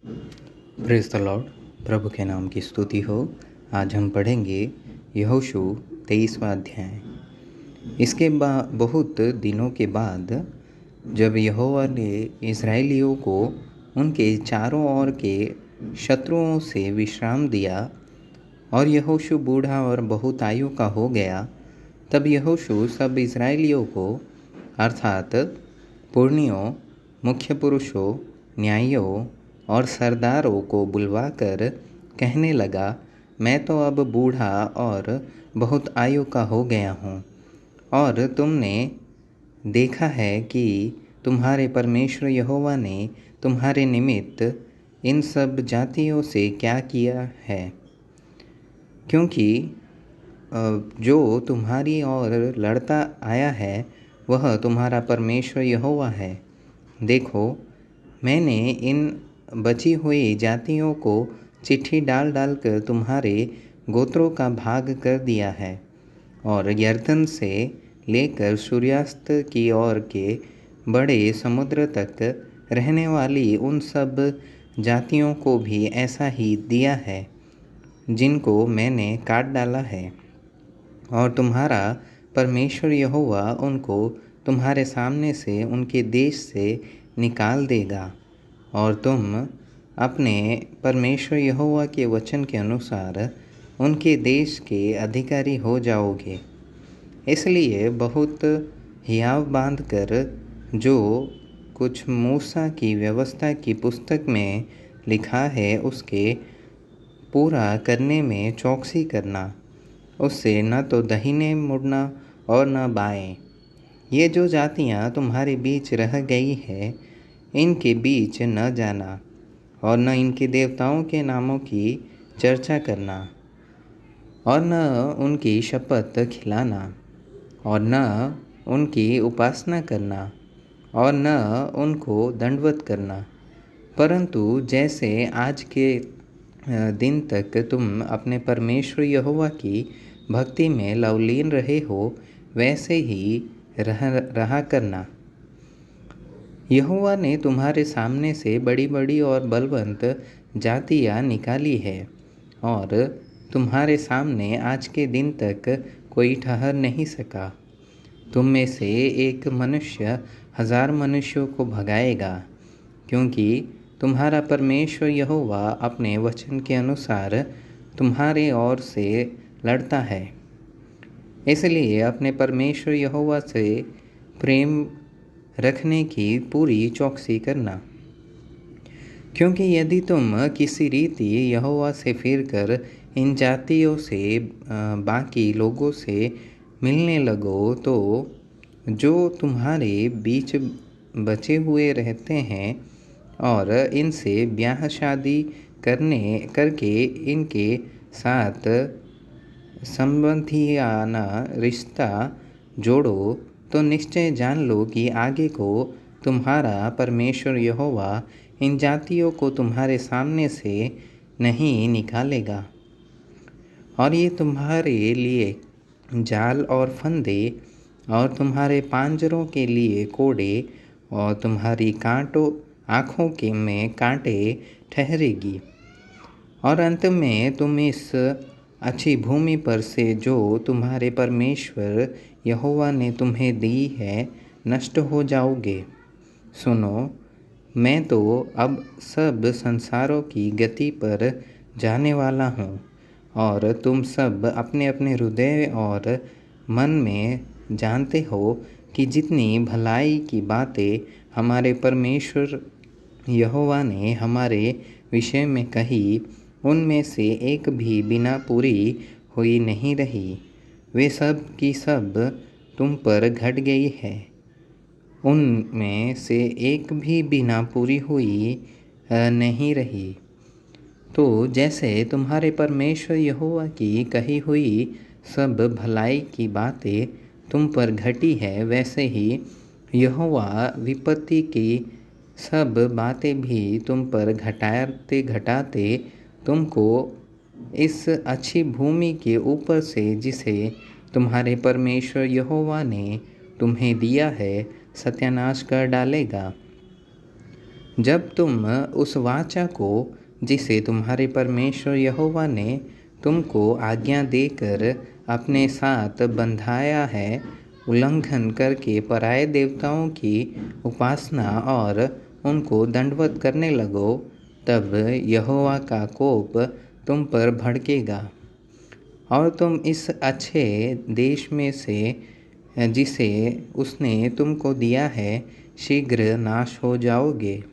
Praise the Lord. प्रभु के नाम की स्तुति हो। आज हम पढ़ेंगे यहोशू 23वां अध्याय। इसके बहुत दिनों के बाद जब यहोवा ने इस्राएलियों को उनके चारों ओर के शत्रुओं से विश्राम दिया और यहोशू बूढ़ा और बहुत आयु का हो गया, तब यहोशू सब इस्राएलियों को अर्थात पुरनियों, मुख्य पुरुषों, न्यायियों और सरदारों को बुलवाकर कहने लगा, मैं तो अब बूढ़ा और बहुत आयु का हो गया हूँ, और तुमने देखा है कि तुम्हारे परमेश्वर यहोवा ने तुम्हारे निमित्त इन सब जातियों से क्या किया है, क्योंकि जो तुम्हारी ओर लड़ता आया है वह तुम्हारा परमेश्वर यहोवा है। देखो, मैंने इन बची हुई जातियों को चिट्ठी डाल डालकर तुम्हारे गोत्रों का भाग कर दिया है, और यरदन से लेकर सूर्यास्त की ओर के बड़े समुद्र तक रहने वाली उन सब जातियों को भी ऐसा ही दिया है जिनको मैंने काट डाला है। और तुम्हारा परमेश्वर यहोवा उनको तुम्हारे सामने से उनके देश से निकाल देगा, और तुम अपने परमेश्वर यहोवा के वचन के अनुसार उनके देश के अधिकारी हो जाओगे। इसलिए बहुत हियाव बांध कर जो कुछ मूसा की व्यवस्था की पुस्तक में लिखा है उसके पूरा करने में चौकसी करना, उससे न तो दाहिने मुड़ना और न बाएं। ये जो जातियाँ तुम्हारे बीच रह गई है, इनके बीच न जाना और न इनके देवताओं के नामों की चर्चा करना और न उनकी शपथ खिलाना और न उनकी उपासना करना और न उनको दंडवत करना, परंतु जैसे आज के दिन तक तुम अपने परमेश्वर यहोवा की भक्ति में लवलीन रहे हो वैसे ही रहा करना। यहोवा ने तुम्हारे सामने से बड़ी बड़ी और बलवंत जातियाँ निकाली है, और तुम्हारे सामने आज के दिन तक कोई ठहर नहीं सका। तुम में से एक मनुष्य 1000 मनुष्यों को भगाएगा, क्योंकि तुम्हारा परमेश्वर यहोवा अपने वचन के अनुसार तुम्हारे ओर से लड़ता है। इसलिए अपने परमेश्वर यहोवा से प्रेम रखने की पूरी चौकसी करना, क्योंकि यदि तुम किसी रीति यहोवा से फिरकर इन जातियों से बाकी लोगों से मिलने लगो, तो जो तुम्हारे बीच बचे हुए रहते हैं और इनसे ब्याह शादी करके इनके साथ संबंधियाना रिश्ता जोड़ो, तो निश्चय जान लो कि आगे को तुम्हारा परमेश्वर यहोवा इन जातियों को तुम्हारे सामने से नहीं निकालेगा, और ये तुम्हारे लिए जाल और फंदे और तुम्हारे पांजरों के लिए कोड़े और तुम्हारी आँखों के में कांटे ठहरेगी। और अंत में तुम इस अच्छी भूमि पर से जो तुम्हारे परमेश्वर यहोवा ने तुम्हें दी है नष्ट हो जाओगे। सुनो, मैं तो अब सब संसारों की गति पर जाने वाला हूँ, और तुम सब अपने अपने हृदय और मन में जानते हो कि जितनी भलाई की बातें हमारे परमेश्वर यहोवा ने हमारे विषय में कही, उनमें से एक भी बिना पूरी हुई नहीं रही। वे सब की सब तुम पर घट गई है, उनमें से एक भी बिना पूरी हुई नहीं रही। तो जैसे तुम्हारे परमेश्वर यहोवा की कही हुई सब भलाई की बातें तुम पर घटी है, वैसे ही यहोवा विपत्ति की सब बातें भी तुम पर घटाते घटाते तुमको इस अच्छी भूमि के ऊपर से, जिसे तुम्हारे परमेश्वर यहोवा ने तुम्हें दिया है, सत्यानाश कर डालेगा। जब तुम उस वाचा को जिसे तुम्हारे परमेश्वर यहोवा ने तुमको आज्ञा देकर अपने साथ बंधाया है, उल्लंघन करके पराये देवताओं की उपासना और उनको दंडवत करने लगो, तब यहोवा का कोप तुम पर भड़केगा और तुम इस अच्छे देश में से जिसे उसने तुमको दिया है शीघ्र नाश हो जाओगे।